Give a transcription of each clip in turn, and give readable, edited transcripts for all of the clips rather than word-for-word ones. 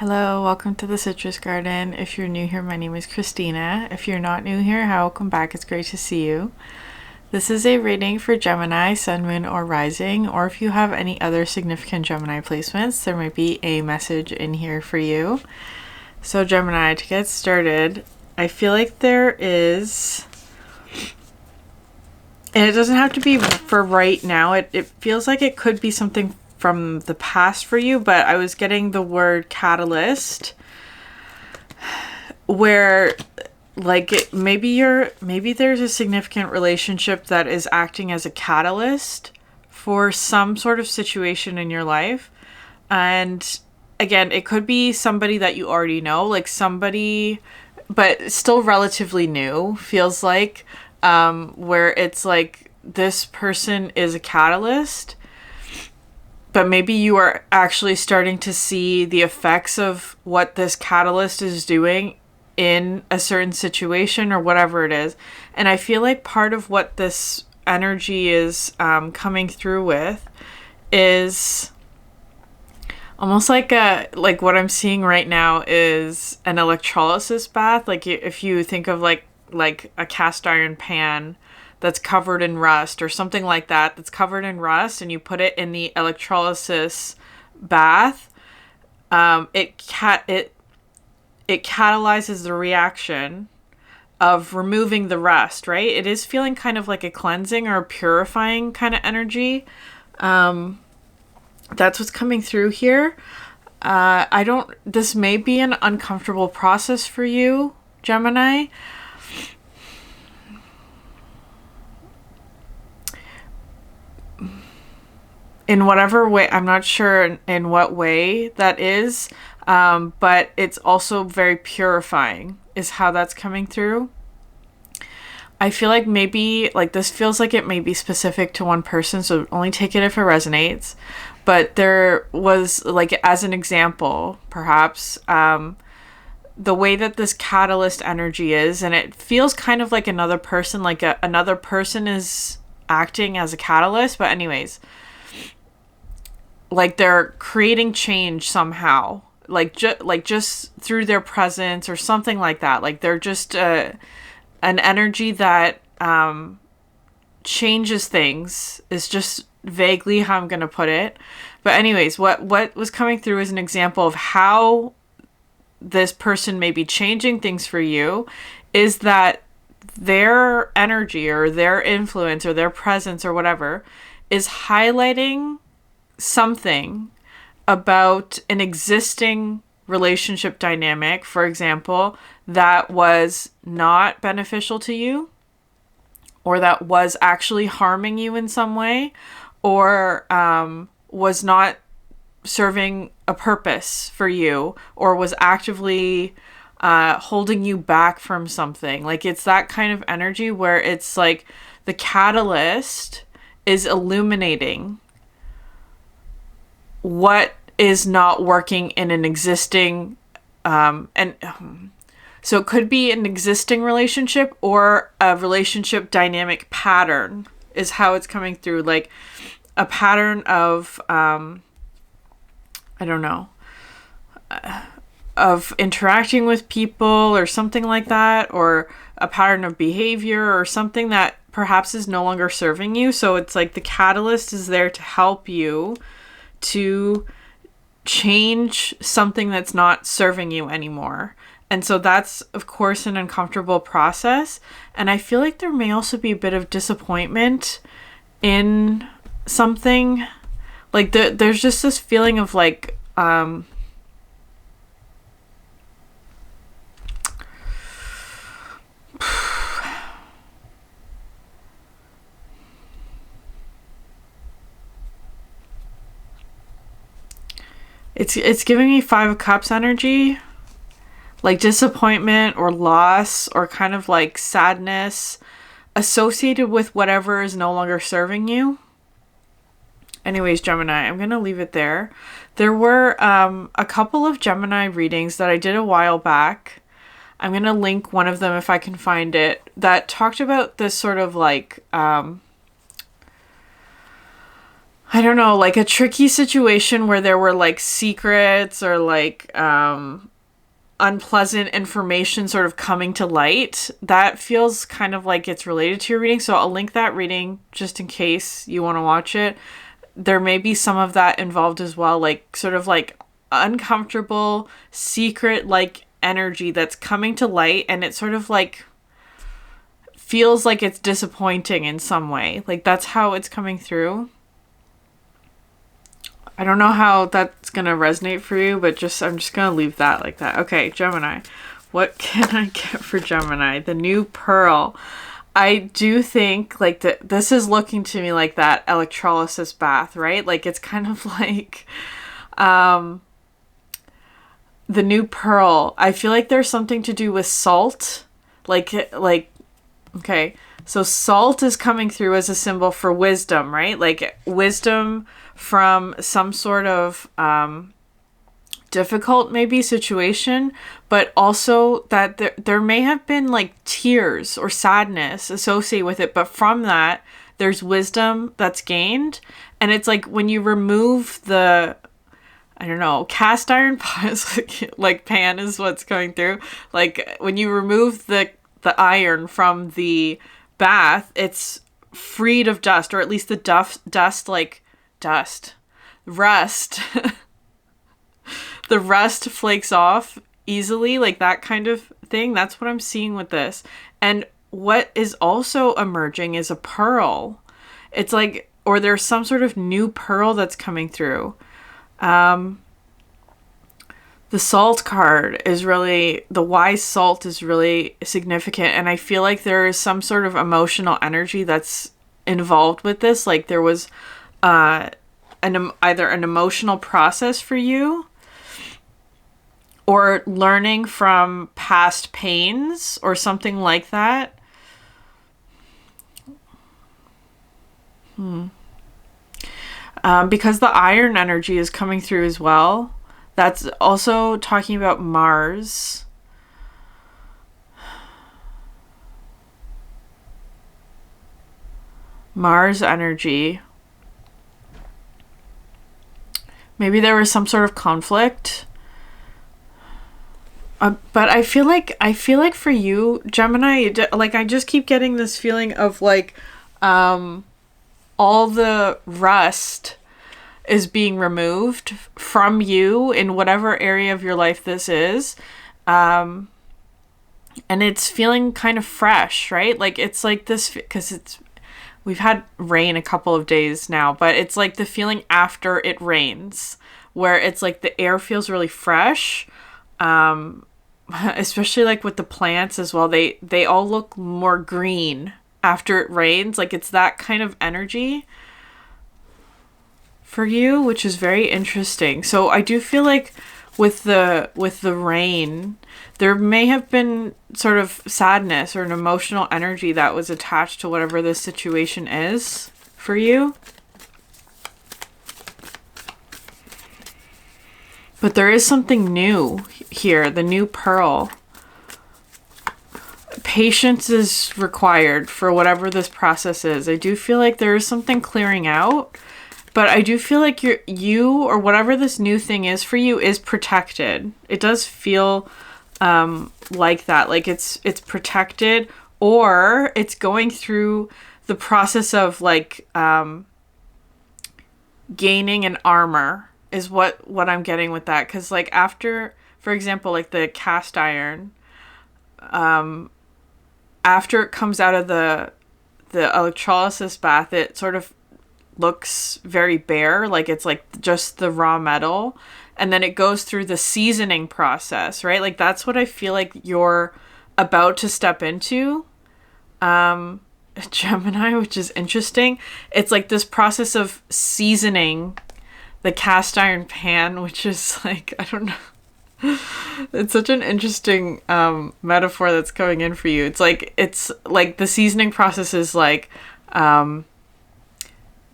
Hello, welcome to the Citrus Garden. If you're new here, my name is Christina. If you're not new here, hi, welcome back. It's great to see you. This is a reading for Gemini, Sun, Moon, or Rising, or if you have any other significant Gemini placements, there might be a message in here for you. So Gemini, to get started, I feel like there is, and it doesn't have to be for right now, it feels like it could be something from the past for you, but I was getting the word catalyst where maybe there's a significant relationship that is acting as a catalyst for some sort of situation in your life. And again, it could be somebody that you already know, like somebody, but still relatively new, feels like, where it's like this person is a catalyst. But maybe you are actually starting to see the effects of what this catalyst is doing in a certain situation or whatever it is. And I feel like part of what this energy is coming through with is almost like what I'm seeing right now is an electrolysis bath. Like if you think of like a cast iron pan that's covered in rust or something like that, that's covered in rust, and you put it in the electrolysis bath, it catalyzes the reaction of removing the rust, right? It is feeling kind of like a cleansing or a purifying kind of energy. That's what's coming through here. This may be an uncomfortable process for you, Gemini. In whatever way, I'm not sure in what way that is, but it's also very purifying is how that's coming through. I feel like maybe, this feels like it may be specific to one person, so only take it if it resonates. But there was, as an example, perhaps, the way that this catalyst energy is, and it feels kind of like another person, another person is acting as a catalyst, but anyways, they're creating change somehow, just through their presence or something like that. They're just an energy that changes things, is just vaguely how I'm going to put it. But anyways, what was coming through is an example of how this person may be changing things for you is that their energy or their influence or their presence or whatever is highlighting something about an existing relationship dynamic, for example, that was not beneficial to you, or that was actually harming you in some way, or was not serving a purpose for you, or was actively holding you back from something. It's that kind of energy where it's like the catalyst is illuminating what is not working in an existing, so it could be an existing relationship or a relationship dynamic pattern is how it's coming through. Like a pattern of, of interacting with people or something like that, or a pattern of behavior or something that perhaps is no longer serving you. So it's like the catalyst is there to help you to change something that's not serving you anymore. And so that's, of course, an uncomfortable process. And I feel like there may also be a bit of disappointment in something. There's just this feeling of It's giving me 5 of Cups energy, disappointment or loss or kind of sadness associated with whatever is no longer serving you. Anyways, Gemini, I'm going to leave it there. There were a couple of Gemini readings that I did a while back. I'm going to link one of them if I can find it, that talked about this sort of I don't know, like a tricky situation where there were like secrets or like unpleasant information sort of coming to light. That feels kind of like it's related to your reading. So I'll link that reading just in case you want to watch it. There may be some of that involved as well, like sort of like uncomfortable, secret like energy that's coming to light, and it sort of like feels like it's disappointing in some way. Like that's how it's coming through. I don't know how that's going to resonate for you, but I'm just going to leave that like that. Okay, Gemini. What can I get for Gemini? The new pearl. I do think like this is looking to me like that electrolysis bath, right? Like it's kind of like the new pearl. I feel like there's something to do with salt. Like okay. So salt is coming through as a symbol for wisdom, right? Like wisdom from some sort of difficult maybe situation, but also that there may have been like tears or sadness associated with it, but from that there's wisdom that's gained. And it's like when you remove the, I don't know, cast iron pan, like pan is what's going through. Like when you remove the iron from the bath, it's freed of dust, or at least the rust. The rust flakes off easily, like that kind of thing. That's what I'm seeing with this. And what is also emerging is a pearl. It's like, or there's some sort of new pearl that's coming through. The salt card is really, the wise salt is really significant. And I feel like there is some sort of emotional energy that's involved with this. Like there was either an emotional process for you, or learning from past pains or something like that. Because the iron energy is coming through as well. That's also talking about Mars. Mars energy. Maybe there was some sort of conflict. But I feel like for you, Gemini, like I just keep getting this feeling of like all the rust is being removed from you in whatever area of your life this is. And it's feeling kind of fresh, right? Like it's like this, because we've had rain a couple of days now, but it's like the feeling after it rains, where it's like the air feels really fresh. Especially like with the plants as well, they all look more green after it rains. Like it's that kind of energy for you, which is very interesting. So I do feel like with the rain, there may have been sort of sadness or an emotional energy that was attached to whatever this situation is for you. But there is something new here, the new pearl. Patience is required for whatever this process is. I do feel like there is something clearing out, but I do feel like you or whatever this new thing is for you is protected. It does feel like that, like it's protected, or it's going through the process of like gaining an armor. Is what I'm getting with that. Because like after, for example, like the cast iron, after it comes out of the electrolysis bath, it sort of looks very bare, like it's like just the raw metal, and then it goes through the seasoning process, right? Like that's what I feel like you're about to step into, Gemini, which is interesting. It's like this process of seasoning the cast iron pan, which is like, I don't know. It's such an interesting metaphor that's coming in for you. It's like the seasoning process is like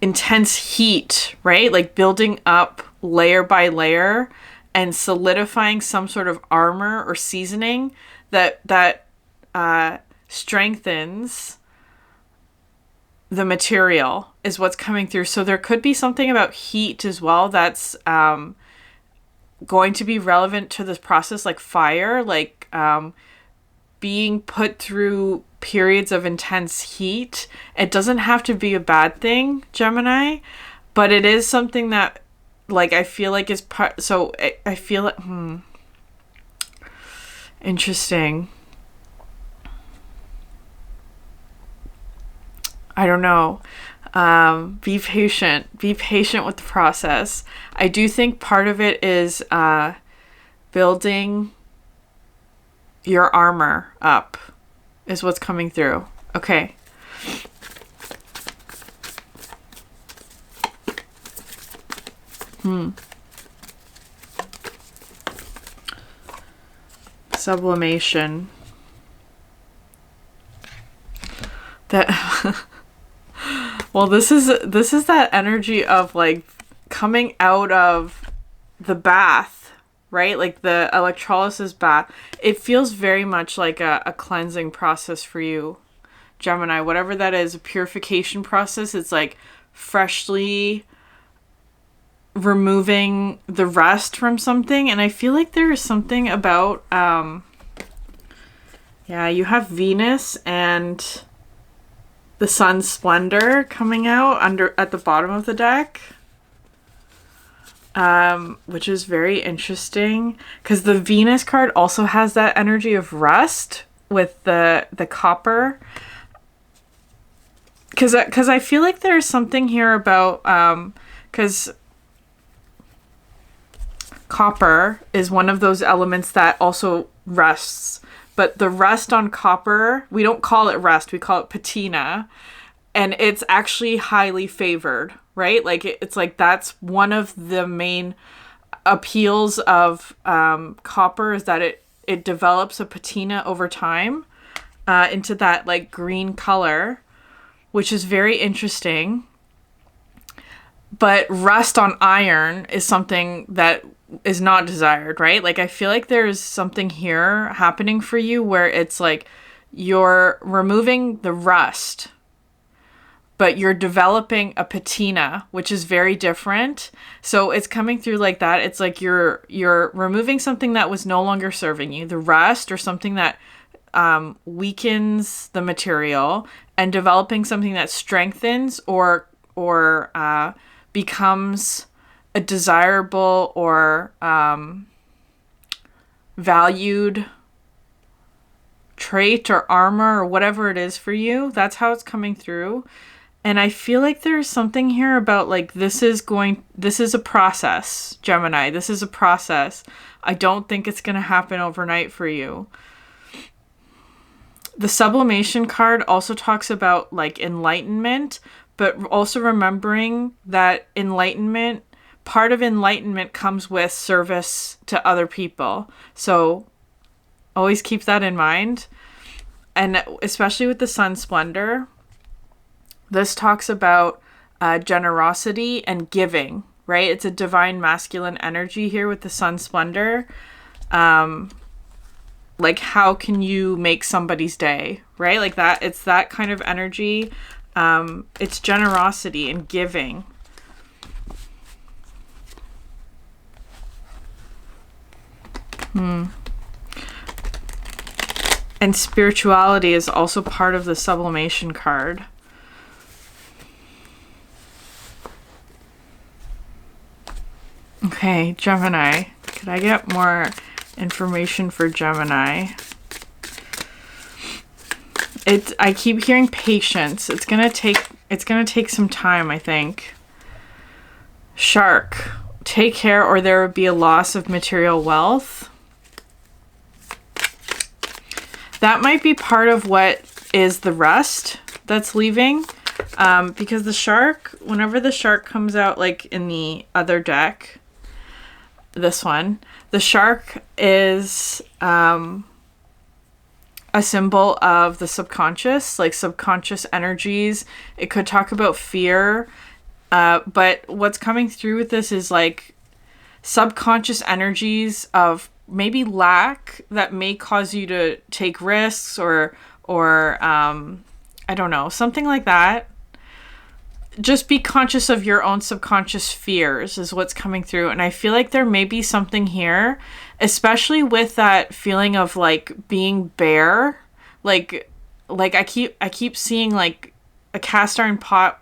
intense heat, right? Like building up layer by layer and solidifying some sort of armor or seasoning that strengthens the material is what's coming through. So there could be something about heat as well that's going to be relevant to this process, like fire, like being put through periods of intense heat. It doesn't have to be a bad thing, Gemini, but it is something that, like, I feel like is part. So I feel like, interesting. I don't know. Be patient. Be patient with the process. I do think part of it is building your armor up is what's coming through. Okay. Sublimation. That well, this is that energy of like coming out of the bath, right? Like the electrolysis bath. It feels very much like a cleansing process for you, Gemini. Whatever that is, a purification process. It's like freshly removing the rust from something. And I feel like there is something about you have Venus and the sun's splendor coming out at the bottom of the deck, which is very interesting because the Venus card also has that energy of rust with the copper. Because I feel like there's something here about because copper is one of those elements that also rusts. But the rust on copper, we don't call it rust, we call it patina. And it's actually highly favored, right? Like it's like that's one of the main appeals of copper is that it develops a patina over time into that like green color, which is very interesting. But rust on iron is something that is not desired, right? Like I feel like there's something here happening for you where it's like you're removing the rust, but you're developing a patina, which is very different. So it's coming through like that. It's like you're removing something that was no longer serving you, the rust or something that weakens the material, and developing something that strengthens or becomes a desirable or valued trait or armor or whatever it is for you. That's how it's coming through. And I feel like there's something here about like this is a process, Gemini. This is a process. I don't think it's going to happen overnight for you. The sublimation card also talks about like enlightenment, but also remembering that part of enlightenment comes with service to other people. So always keep that in mind. And especially with the sun splendor, this talks about generosity and giving, right? It's a divine masculine energy here with the sun splendor. Like how can you make somebody's day, right? Like that, it's that kind of energy. It's generosity and giving. And spirituality is also part of the sublimation card. Okay, Gemini. Could I get more information for Gemini? I keep hearing patience. It's gonna take some time, I think. Shark. Take care or there would be a loss of material wealth. That might be part of what is the rust that's leaving. Because the shark, whenever the shark comes out, like in the other deck, this one, the shark is a symbol of the subconscious, like subconscious energies. It could talk about fear. But what's coming through with this is like subconscious energies of maybe lack that may cause you to take risks or I don't know, something like that. just be conscious of your own subconscious fears is what's coming through. And I feel like there may be something here, especially with that feeling of like being bare. Like I keep seeing like a cast iron pot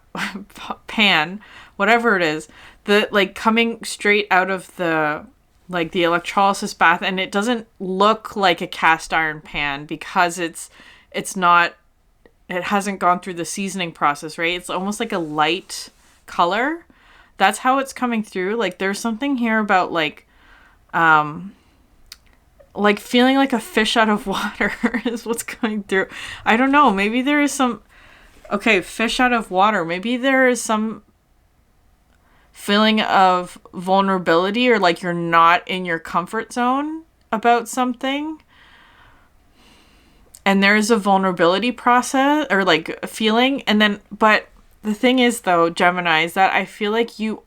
pan, whatever it is, the like coming straight out of the like the electrolysis bath, and it doesn't look like a cast iron pan because it's not, it hasn't gone through the seasoning process, right? It's almost like a light color. That's how it's coming through. Like there's something here about like feeling like a fish out of water is what's going through. I don't know. Maybe there is some, okay, fish out of water. Maybe there is some feeling of vulnerability, or like you're not in your comfort zone about something. And there's a vulnerability process or like a feeling. And then, but the thing is though, Gemini, is that I feel like you,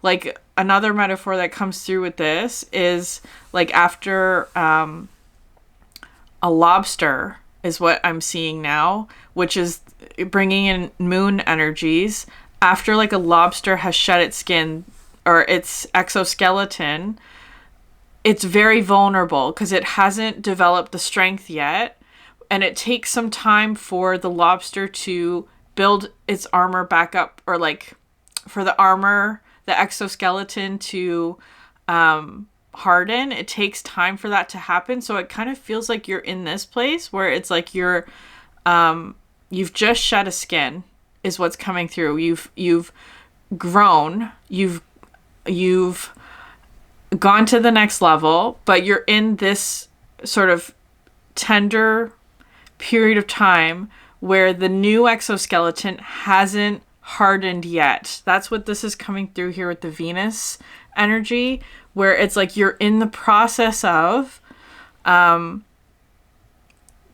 like another metaphor that comes through with this is like after a lobster is what I'm seeing now, which is bringing in moon energies. After like a lobster has shed its skin or its exoskeleton, it's very vulnerable because it hasn't developed the strength yet. And it takes some time for the lobster to build its armor back up, or like for the armor, the exoskeleton to harden. It takes time for that to happen. So it kind of feels like you're in this place where it's like you've just shed a skin is what's coming through. You've grown, you've gone to the next level, but you're in this sort of tender period of time where the new exoskeleton hasn't hardened yet. That's what this is coming through here with the Venus energy, where it's like you're in the process of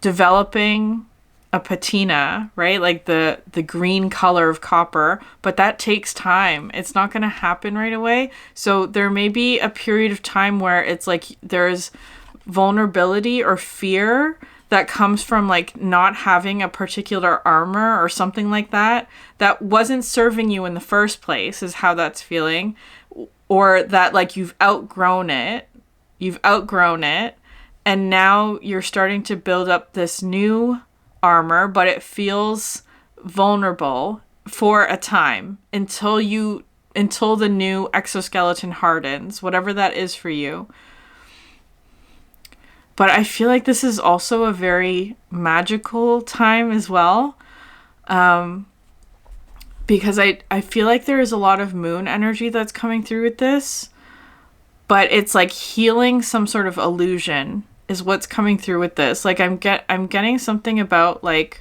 developing a patina, right? Like the green color of copper, but that takes time. It's not going to happen right away. So there may be a period of time where it's like there's vulnerability or fear that comes from like not having a particular armor or something like that wasn't serving you in the first place, is how that's feeling. Or that like you've outgrown it, and now you're starting to build up this new armor, but it feels vulnerable for a time until the new exoskeleton hardens, whatever that is for you. But I feel like this is also a very magical time as well. Because I feel like there is a lot of moon energy that's coming through with this. But it's like healing some sort of illusion is what's coming through with this. Like I'm getting something about like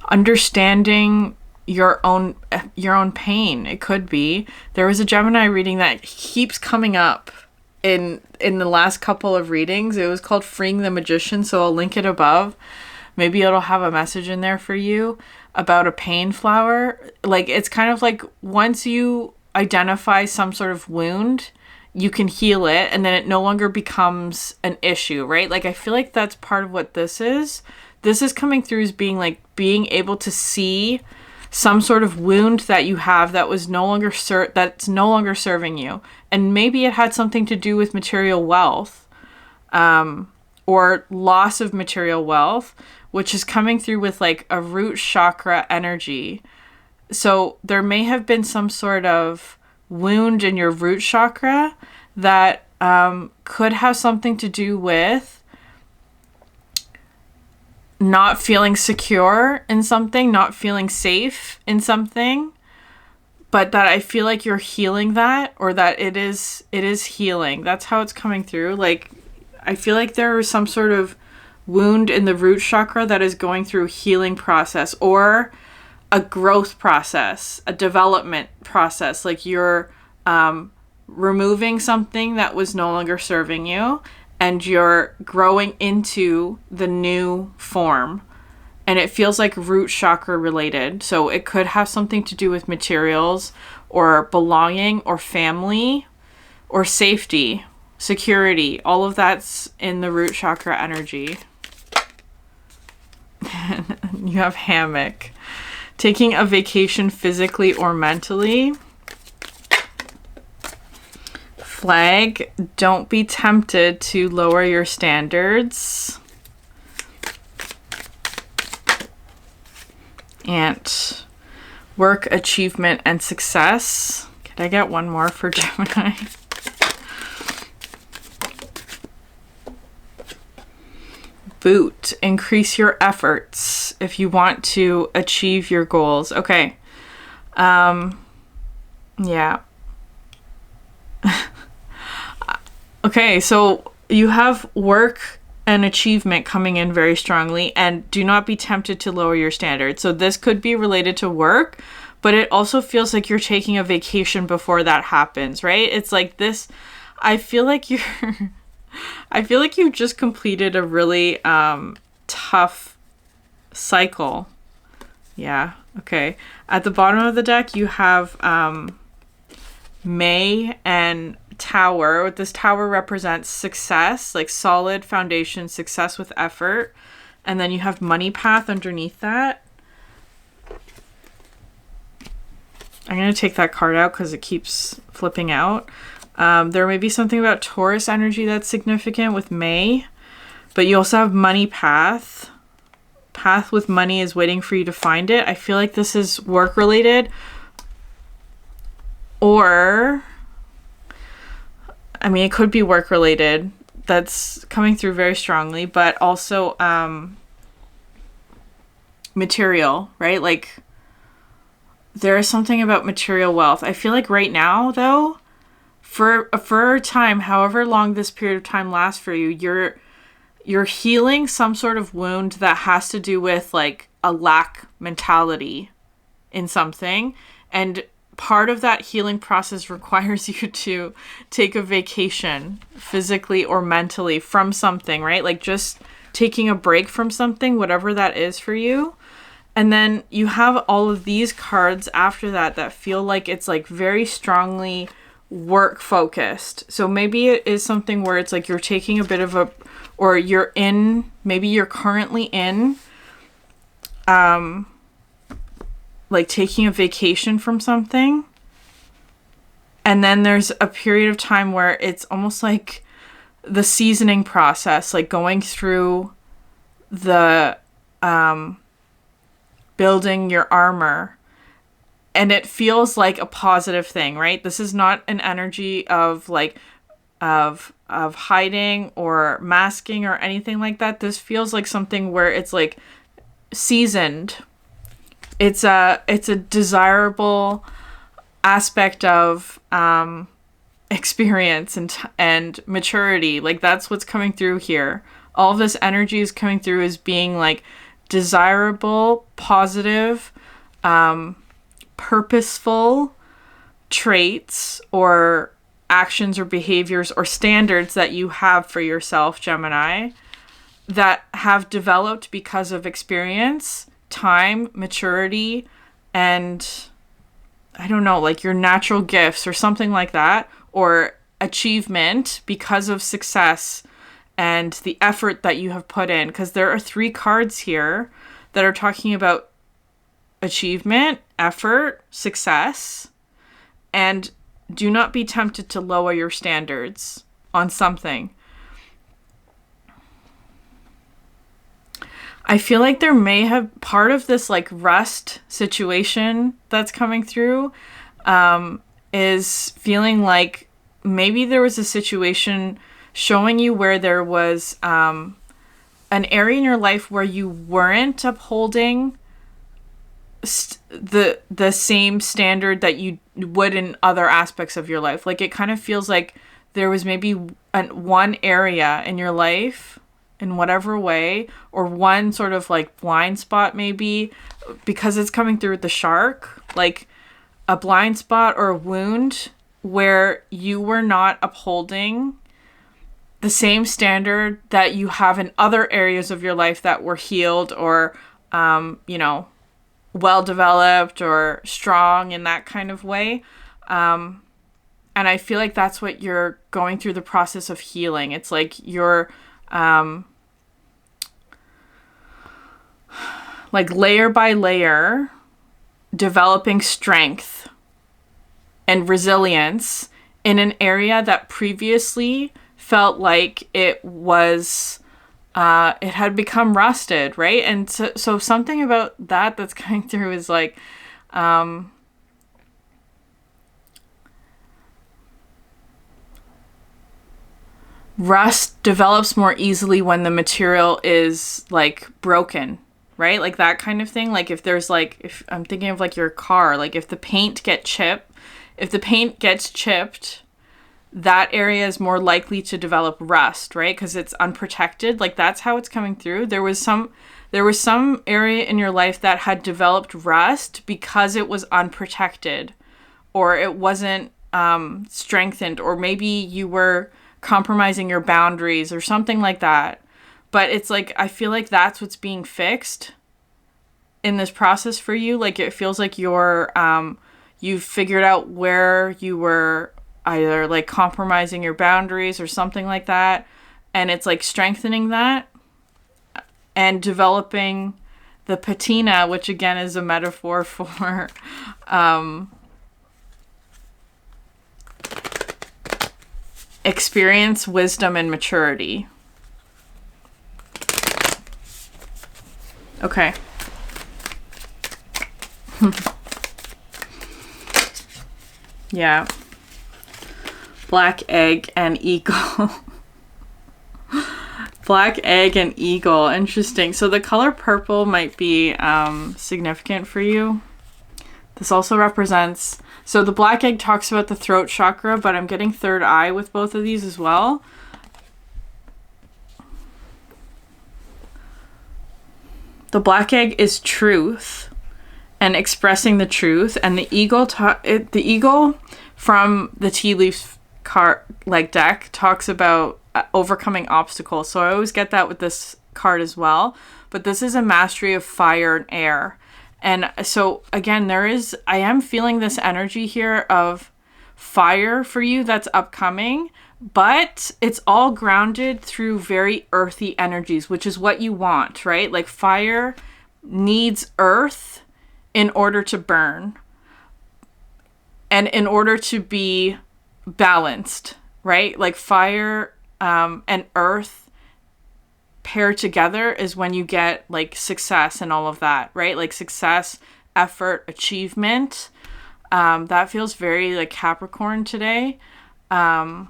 understanding your own pain. It could be. There was a Gemini reading that keeps coming up in the last couple of readings. It was called Freeing the Magician, so I'll link it above. Maybe it'll have a message in there for you about a pain flower. Like it's kind of like once you identify some sort of wound, you can heal it, and then it no longer becomes an issue, right? Like I feel like that's part of what this is. This is coming through as being able to see some sort of wound that you have that was that's no longer serving you. And maybe it had something to do with material wealth, or loss of material wealth, which is coming through with like a root chakra energy. So there may have been some sort of wound in your root chakra that could have something to do with not feeling secure in something, not feeling safe in something, but that I feel like you're healing that, or that it is healing. That's how it's coming through. Like, I feel like there is some sort of wound in the root chakra that is going through a healing process, or a growth process, a development process. Like you're removing something that was no longer serving you, and you're growing into the new form. And it feels like root chakra related. So it could have something to do with materials, or belonging, or family, or safety. security. All of that's in the root chakra energy. You have hammock. Taking a vacation physically or mentally. Flag, don't be tempted to lower your standards. And work, achievement, and success. Can I get one more for Gemini? Boot, increase your efforts if you want to achieve your goals. Okay. Yeah. Okay, so you have work and achievement coming in very strongly, and do not be tempted to lower your standards. So this could be related to work, but it also feels like you're taking a vacation before that happens, right? It's like this, I feel like you've just completed a really tough cycle. Yeah, okay. At the bottom of the deck, you have May and Tower. This tower represents success, like solid foundation, success with effort. And then you have Money Path underneath that. I'm going to take that card out because it keeps flipping out. There may be something about Taurus energy that's significant with May. But you also have Money Path. Path with money is waiting for you to find it. I feel like this is work related. Or, I mean, it could be work related. That's coming through very strongly. But also material, right? Like, there is something about material wealth. I feel like right now, though, for a time, however long this period of time lasts for you, you're healing some sort of wound that has to do with like a lack mentality in something. And part of that healing process requires you to take a vacation physically or mentally from something, right? Like just taking a break from something, whatever that is for you. And then you have all of these cards after that feel like it's like very strongly work focused. So maybe it is something where it's like you're taking a bit of a, or you're in, maybe you're currently in, like taking a vacation from something. And then there's a period of time where it's almost like the seasoning process, like going through the, building your armor. And it feels like a positive thing, right? This is not an energy of like, of hiding or masking or anything like that. This feels like something where it's like seasoned. It's a desirable aspect of experience and maturity. Like that's what's coming through here. All of this energy is coming through as being like desirable, positive, purposeful traits or actions or behaviors or standards that you have for yourself, Gemini, that have developed because of experience, time, maturity, and I don't know, like your natural gifts or something like that, or achievement because of success and the effort that you have put in. Because there are 3 cards here that are talking about achievement, effort, success, and do not be tempted to lower your standards on something. I feel like there may have part of this like rust situation that's coming through is feeling like maybe there was a situation showing you where there was an area in your life where you weren't upholding the same standard that you would in other aspects of your life. Like it kind of feels like there was maybe one area in your life in whatever way, or one sort of like blind spot maybe, because it's coming through with the shark, like a blind spot or a wound where you were not upholding the same standard that you have in other areas of your life that were healed or, well developed or strong in that kind of way. I And I feel like that's what you're going through the process of healing. It's like you're like layer by layer developing strength and resilience in an area that previously felt like it was it had become rusted, right? And so something about that that's coming through is like rust develops more easily when the material is like broken, right? Like that kind of thing. Like if there's like, if I'm thinking of like your car, like if the paint gets chipped, that area is more likely to develop rust, right? Because it's unprotected. Like that's how it's coming through. There was some area in your life that had developed rust because it was unprotected, or it wasn't strengthened, or maybe you were compromising your boundaries or something like that. But it's like, I feel like that's what's being fixed in this process for you. Like it feels like you've figured out where you were either like compromising your boundaries or something like that. And it's like strengthening that and developing the patina, which again is a metaphor for experience, wisdom, and maturity. Okay. Yeah. Black egg and eagle. Black egg and eagle. Interesting. So the color purple might be significant for you. This also represents... So the black egg talks about the throat chakra, but I'm getting third eye with both of these as well. The black egg is truth and expressing the truth, and the eagle from the tea leaf card like deck talks about overcoming obstacles. So I always get that with this card as well. But this is a mastery of fire and air. And so again, I am feeling this energy here of fire for you that's upcoming, but it's all grounded through very earthy energies, which is what you want, right? Like fire needs earth in order to burn and in order to be balanced, right? Like fire and earth paired together is when you get like success and all of that, right? Like success, effort, achievement. That feels very like Capricorn today. So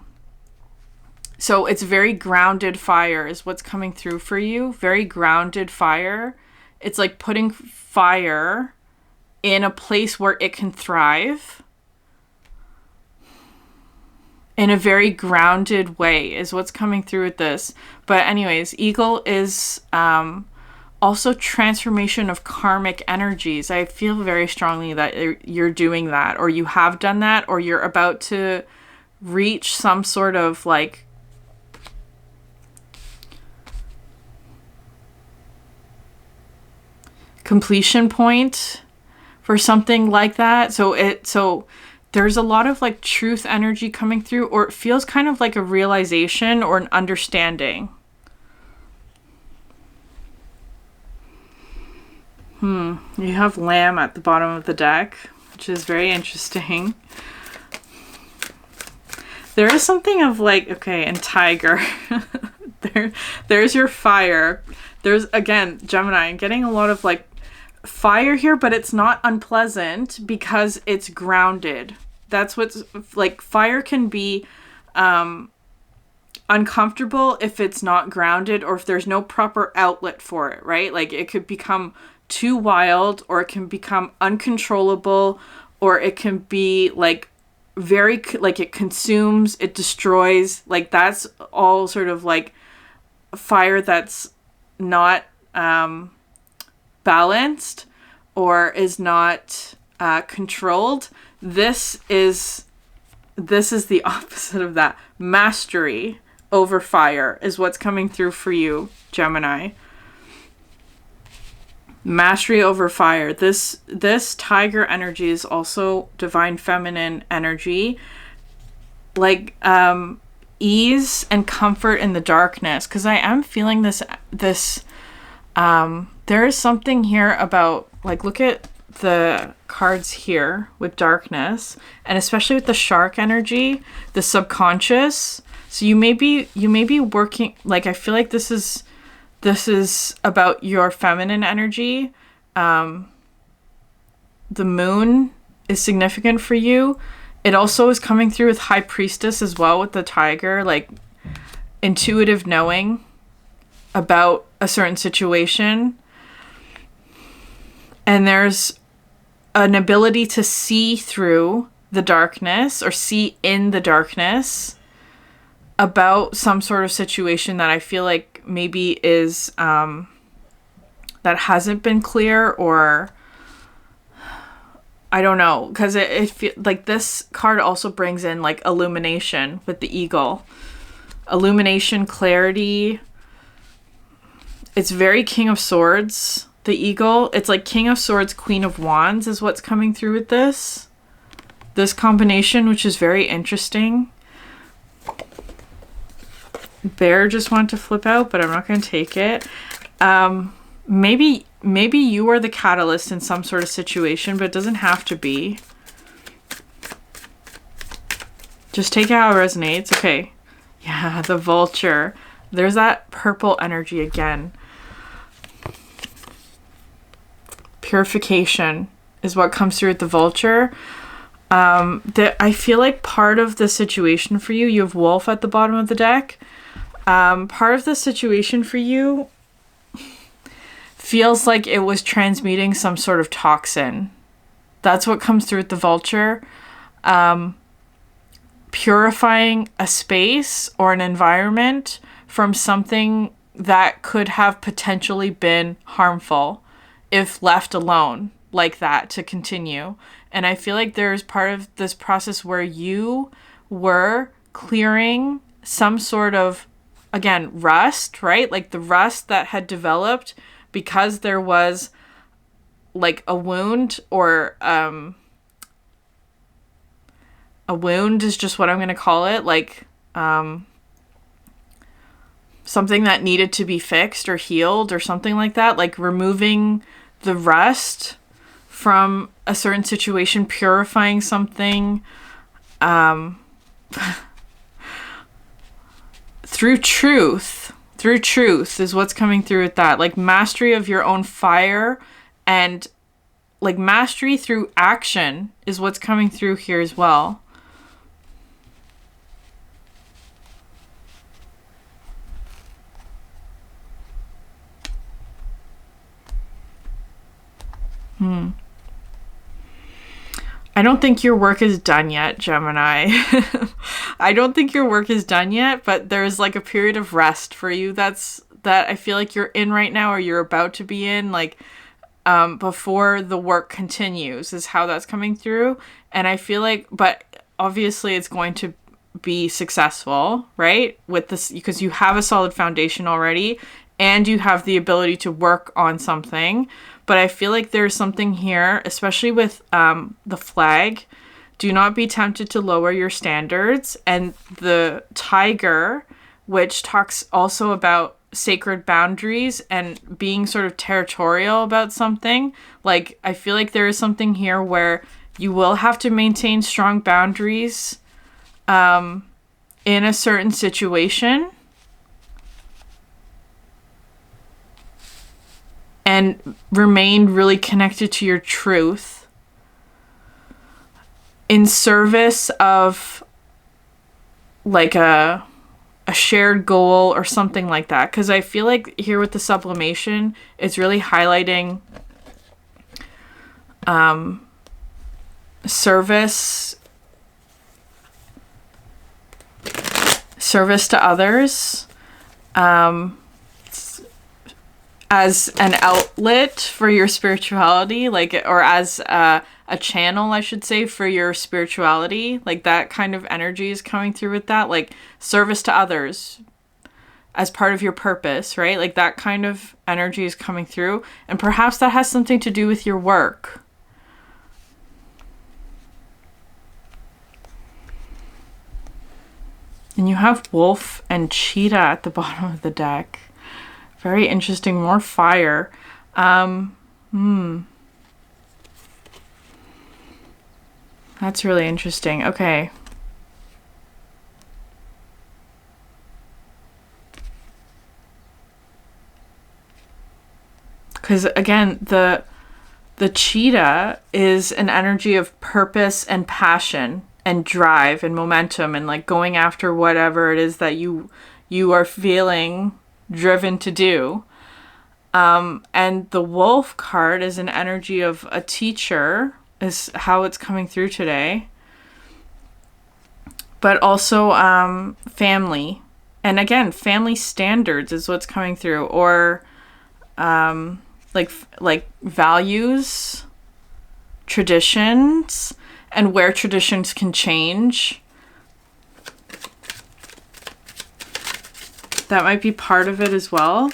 it's very grounded fire is what's coming through for you. Very grounded fire. It's like putting fire in a place where it can thrive in a very grounded way is what's coming through with this. But anyways, eagle is also transformation of karmic energies. I feel very strongly that you're doing that, or you have done that, or you're about to reach some sort of like completion point for something like that. So there's a lot of like truth energy coming through, or it feels kind of like a realization or an understanding. You have lamb at the bottom of the deck, which is very interesting. There is something of like, okay, and tiger. There's your fire. There's, again, Gemini, I'm getting a lot of like fire here, but it's not unpleasant because it's grounded. That's what's like, fire can be uncomfortable if it's not grounded, or if there's no proper outlet for it, right? Like it could become too wild, or it can become uncontrollable, or it can be like very, like it consumes, it destroys. Like that's all sort of like fire that's not balanced or is not controlled. This is the opposite of that. Mastery over fire is what's coming through for you, Gemini. Mastery over fire. This tiger energy is also divine feminine energy. like ease and comfort in the darkness, because I am feeling this there is something here about, like, look at the cards here with darkness, and especially with the shark energy, the subconscious. So you may be working, like, I feel like this is about your feminine energy. The moon is significant for you. It also is coming through with High Priestess as well, with the tiger, like intuitive knowing about a certain situation. And there's an ability to see through the darkness, or see in the darkness, about some sort of situation that I feel like maybe is that hasn't been clear, or I don't know, because it feel like this card also brings in like illumination with the eagle. Illumination, clarity. It's very King of Swords, the eagle. It's like King of Swords, Queen of Wands is what's coming through with this combination, which is very interesting. Bear just wanted to flip out, but I'm not going to take it. Maybe you are the catalyst in some sort of situation, but it doesn't have to be. Just take it how it resonates. Okay. Yeah, the vulture. There's that purple energy again. Purification is what comes through with the vulture. I feel like part of the situation for you have Wolf at the bottom of the deck. Part of the situation for you feels like it was transmuting some sort of toxin. That's what comes through with the vulture. Purifying a space or an environment from something that could have potentially been harmful if left alone like that to continue. And I feel like there's part of this process where you were clearing some sort of, again, rust, right? Like the rust that had developed because there was like a wound, or a wound is just what I'm going to call it. Like something that needed to be fixed or healed or something like that. Like removing the rust from a certain situation, purifying something through truth is what's coming through with that. Like mastery of your own fire, and like mastery through action is what's coming through here as well. I don't think your work is done yet, Gemini. I don't think your work is done yet, but there's like a period of rest for you that I feel like you're in right now, or you're about to be in, like before the work continues is how that's coming through. And I feel like, but obviously it's going to be successful, right? With this, because you have a solid foundation already and you have the ability to work on something. But I feel like there's something here, especially with the flag. Do not be tempted to lower your standards. And the tiger, which talks also about sacred boundaries and being sort of territorial about something. Like, I feel like there is something here where you will have to maintain strong boundaries in a certain situation. And remain really connected to your truth in service of like a shared goal or something like that. Because I feel like here with the sublimation, it's really highlighting service to others. As an outlet for your spirituality, like, or as a channel, I should say, for your spirituality. Like that kind of energy is coming through with that, like service to others as part of your purpose, right? Like that kind of energy is coming through, and perhaps that has something to do with your work. And you have wolf and cheetah at the bottom of the deck. Very interesting. More fire. That's really interesting. Okay. Because again, the cheetah is an energy of purpose and passion and drive and momentum and like going after whatever it is that you are feeling driven to do. And the wolf card is an energy of a teacher, is how it's coming through today. But also family. And again, family standards is what's coming through. Or like values, traditions, and where traditions can change. That might be part of it as well.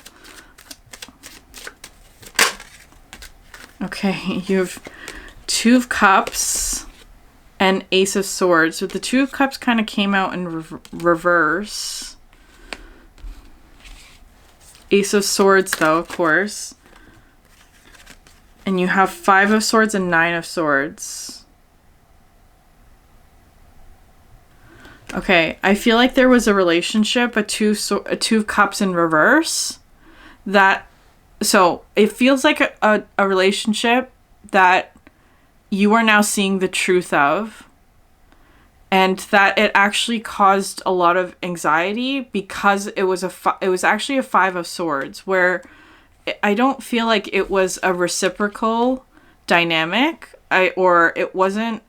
Okay, you have Two of Cups and Ace of Swords. So the Two of Cups kind of came out in reverse. Ace of Swords, though, of course. And you have Five of Swords and Nine of Swords. Okay, I feel like there was a relationship, a two of Cups in reverse. So it feels like a relationship that you are now seeing the truth of. And that it actually caused a lot of anxiety because it was actually a Five of Swords, where I don't feel like it was a reciprocal dynamic, or it wasn't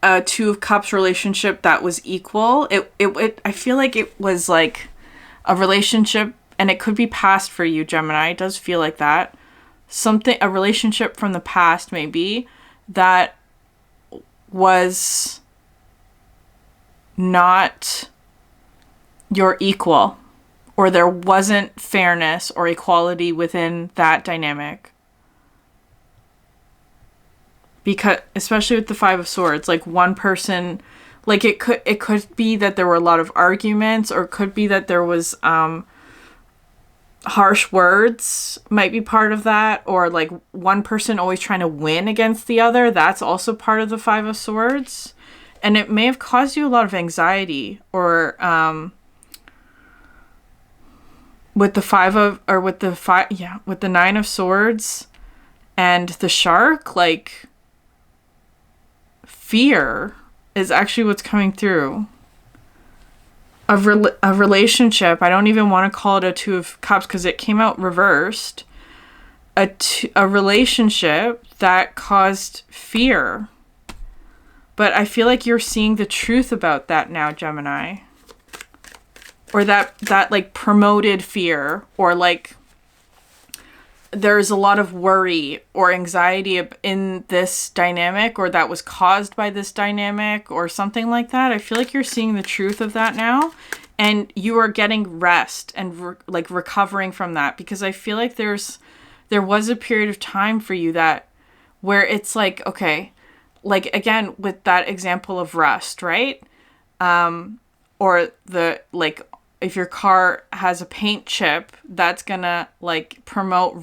a Two of Cups relationship that was equal. I feel like it was like a relationship, and it could be past for you, Gemini. It does feel like that. A relationship from the past, maybe, that was not your equal, or there wasn't fairness or equality within that dynamic. Because, especially with the Five of Swords, like one person, like it could be that there were a lot of arguments, or it could be that there was harsh words might be part of that, or like one person always trying to win against the other. That's also part of the Five of Swords, and it may have caused you a lot of anxiety, or with the Nine of Swords and the Shark, like fear is actually what's coming through. A relationship, I don't even want to call it a Two of Cups because it came out reversed. A relationship that caused fear. But I feel like you're seeing the truth about that now, Gemini. Or that like promoted fear, or like there's a lot of worry or anxiety in this dynamic, or that was caused by this dynamic, or something like that. I feel like you're seeing the truth of that now, and you are getting rest and like recovering from that, because I feel like there was a period of time for you where it's like, okay, like again with that example of rust, right? Or if your car has a paint chip, that's gonna like promote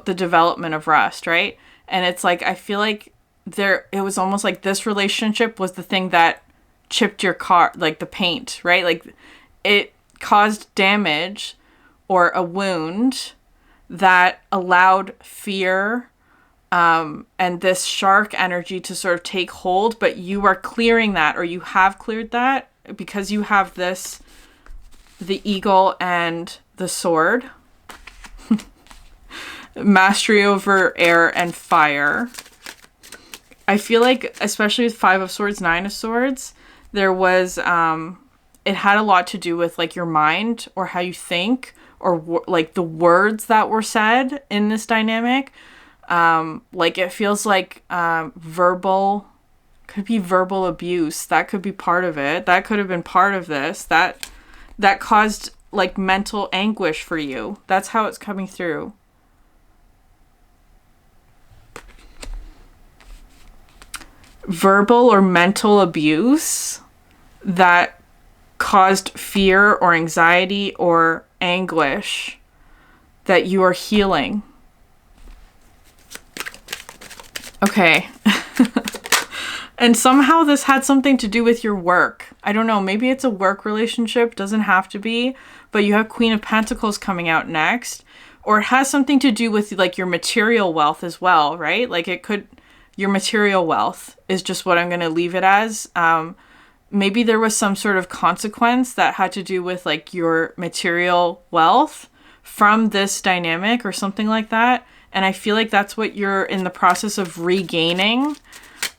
the development of rust, right? And it's like, I feel like it was almost like this relationship was the thing that chipped your car, like the paint, right? Like it caused damage or a wound that allowed fear and this shark energy to sort of take hold, but you are clearing that, or you have cleared that, because you have the eagle and the sword. Mastery over air and fire. I feel like, especially with Five of Swords, Nine of Swords, there was, it had a lot to do with like your mind, or how you think, or like the words that were said in this dynamic. Like it feels like could be verbal abuse. That could be part of it. That could have been part of this. That caused like mental anguish for you. That's how it's coming through. verbal or mental abuse that caused fear or anxiety or anguish that you are healing. Okay. And somehow this had something to do with your work. I don't know, maybe it's a work relationship, doesn't have to be, but you have Queen of Pentacles coming out next. Or it has something to do with like your material wealth as well, right? Like it could, your material wealth is just what I'm going to leave it as. Maybe there was some sort of consequence that had to do with like your material wealth from this dynamic or something like that. And I feel like that's what you're in the process of regaining.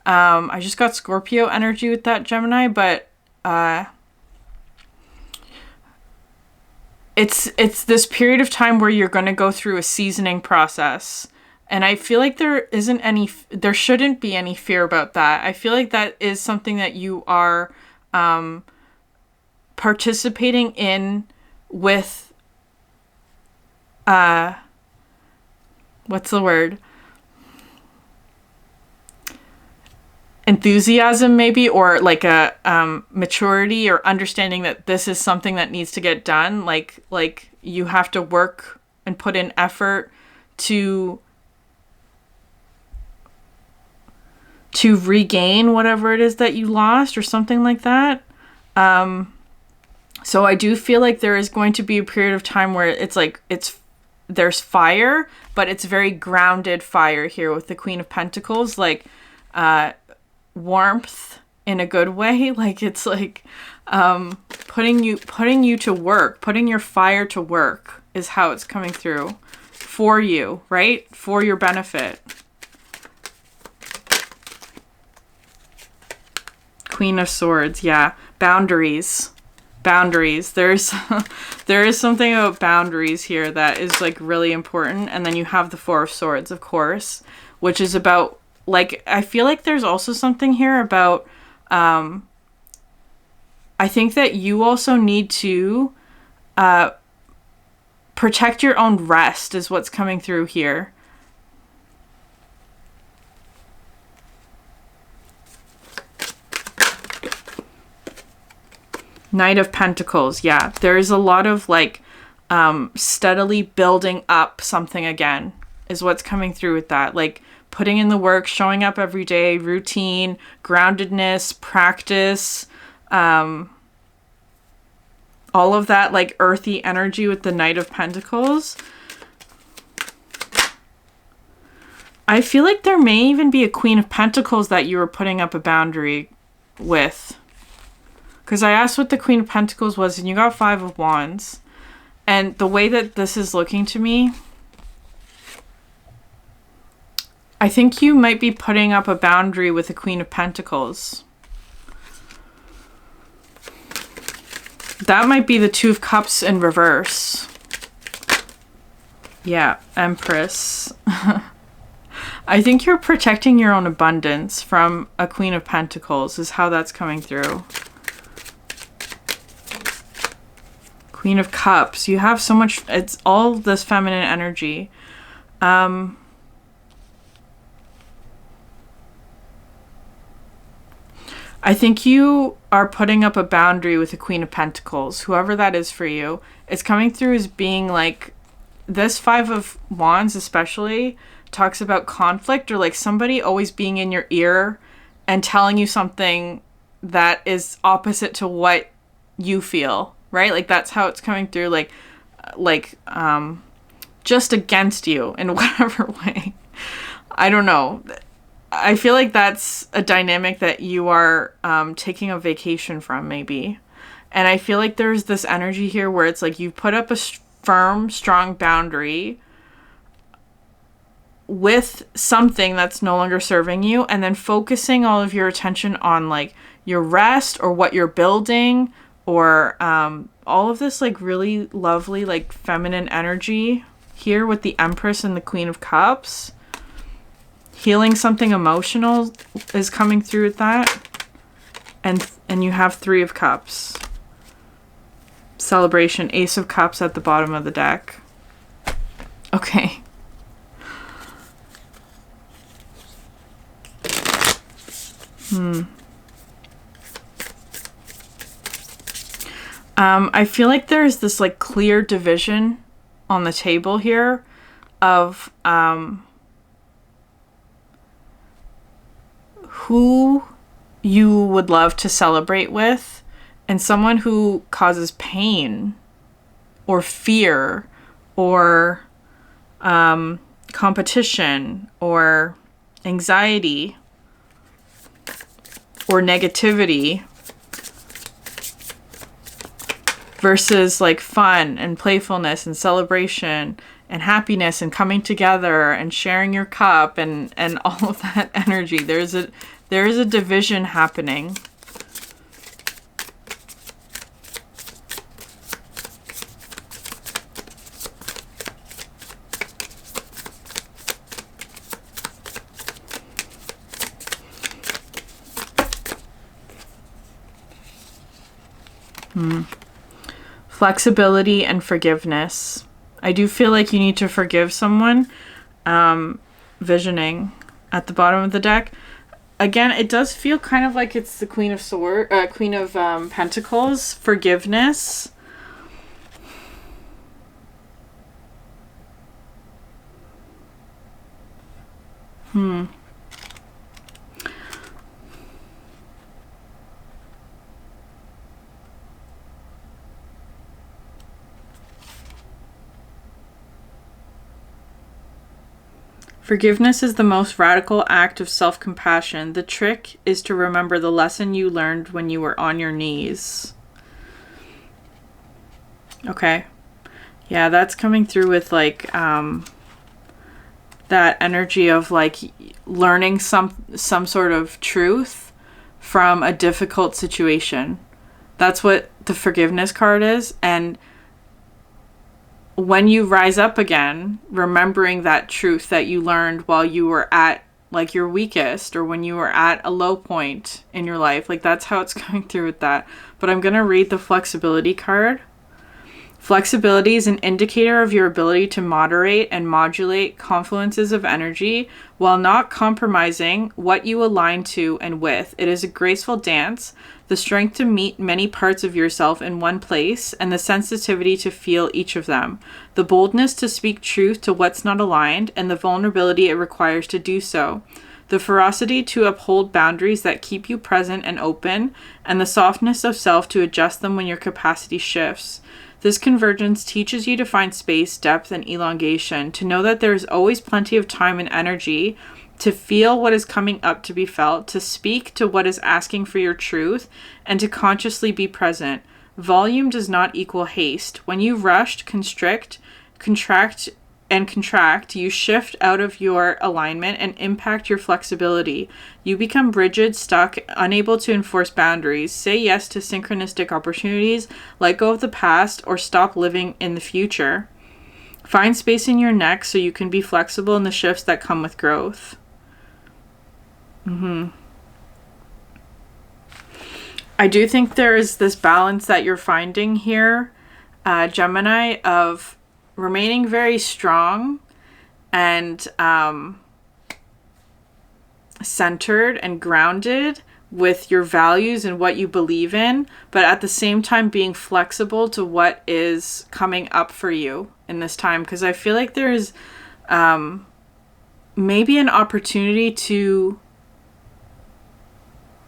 I just got Scorpio energy with that, Gemini, but it's this period of time where you're going to go through a seasoning process. And I feel like there shouldn't be any fear about that. I feel like that is something that you are participating in with, what's the word? Enthusiasm maybe, or like a maturity or understanding that this is something that needs to get done. Like you have to work and put in effort to regain whatever it is that you lost or something like that. So I do feel like there is going to be a period of time where it's like there's fire, but it's very grounded fire here with the Queen of Pentacles, like warmth in a good way. Like it's like putting you to work, putting your fire to work is how it's coming through for you, right? For your benefit. Queen of Swords, yeah. Boundaries. There is something about boundaries here that is like really important. And then you have the Four of Swords, of course, which is about, like, I feel like there's also something here about, I think that you also need to protect your own rest is what's coming through here. Knight of Pentacles, yeah. There's a lot of like steadily building up something again is what's coming through with that. Like putting in the work, showing up every day, routine, groundedness, practice, all of that like earthy energy with the Knight of Pentacles. I feel like there may even be a Queen of Pentacles that you were putting up a boundary with. Because I asked what the Queen of Pentacles was, and you got Five of Wands. And the way that this is looking to me, I think you might be putting up a boundary with the Queen of Pentacles. That might be the Two of Cups in reverse. Yeah, Empress. I think you're protecting your own abundance from a Queen of Pentacles is how that's coming through. Queen of Cups. You have so much, it's all this feminine energy. I think you are putting up a boundary with the Queen of Pentacles, whoever that is for you. It's coming through as being like, this Five of Wands especially talks about conflict, or like somebody always being in your ear and telling you something that is opposite to what you feel. Right? Like that's how it's coming through, like just against you in whatever way. I don't know. I feel like that's a dynamic that you are taking a vacation from maybe. And I feel like there's this energy here where it's like you put up a firm, strong boundary with something that's no longer serving you, and then focusing all of your attention on like your rest or what you're building, or all of this like really lovely like feminine energy here with the Empress and the Queen of Cups. Healing something emotional is coming through with that. And you have Three of Cups. Celebration, Ace of Cups at the bottom of the deck. Okay. I feel like there's this like clear division on the table here of who you would love to celebrate with, and someone who causes pain or fear or competition or anxiety or negativity, versus like fun and playfulness and celebration and happiness and coming together and sharing your cup and all of that energy. There is a division happening. Flexibility and forgiveness. I do feel like you need to forgive someone. Visioning at the bottom of the deck. Again, it does feel kind of like it's the Queen of Pentacles. Forgiveness. Forgiveness is the most radical act of self-compassion. The trick is to remember the lesson you learned when you were on your knees. Okay. Yeah, that's coming through with like that energy of like learning some sort of truth from a difficult situation. That's what the forgiveness card is. And when you rise up again, remembering that truth that you learned while you were at like your weakest, or when you were at a low point in your life, like that's how it's coming through with that. But I'm going to read the flexibility card. Flexibility is an indicator of your ability to moderate and modulate confluences of energy while not compromising what you align to and with. It is a graceful dance, the strength to meet many parts of yourself in one place, and the sensitivity to feel each of them, the boldness to speak truth to what's not aligned, and the vulnerability it requires to do so, the ferocity to uphold boundaries that keep you present and open, and the softness of self to adjust them when your capacity shifts. This convergence teaches you to find space, depth, and elongation, to know that there is always plenty of time and energy to feel what is coming up to be felt, to speak to what is asking for your truth, and to consciously be present. Volume does not equal haste. When you rush, contract, you shift out of your alignment and impact your flexibility. You become rigid, stuck, unable to enforce boundaries. Say yes to synchronistic opportunities, let go of the past, or stop living in the future. Find space in your neck so you can be flexible in the shifts that come with growth. I do think there is this balance that you're finding here, Gemini, of remaining very strong and centered and grounded with your values and what you believe in, but at the same time being flexible to what is coming up for you in this time. Because I feel like there's maybe an opportunity to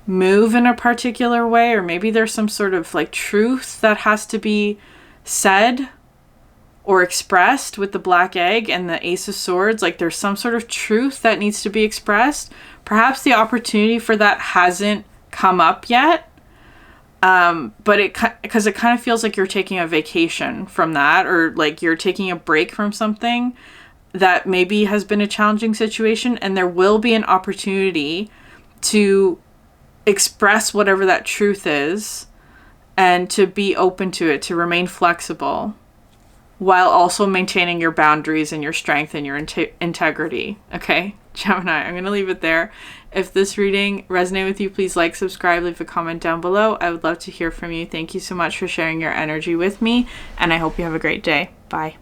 move in a particular way, or maybe there's some sort of like truth that has to be said or expressed with the Black Egg and the Ace of Swords. Like there's some sort of truth that needs to be expressed. Perhaps the opportunity for that hasn't come up yet. But because it kind of feels like you're taking a vacation from that, or like you're taking a break from something that maybe has been a challenging situation, and there will be an opportunity to express whatever that truth is and to be open to it, to remain flexible, while also maintaining your boundaries and your strength and your integrity. Okay, Gemini, I'm going to leave it there. If this reading resonated with you, please like, subscribe, leave a comment down below. I would love to hear from you. Thank you so much for sharing your energy with me, and I hope you have a great day. Bye.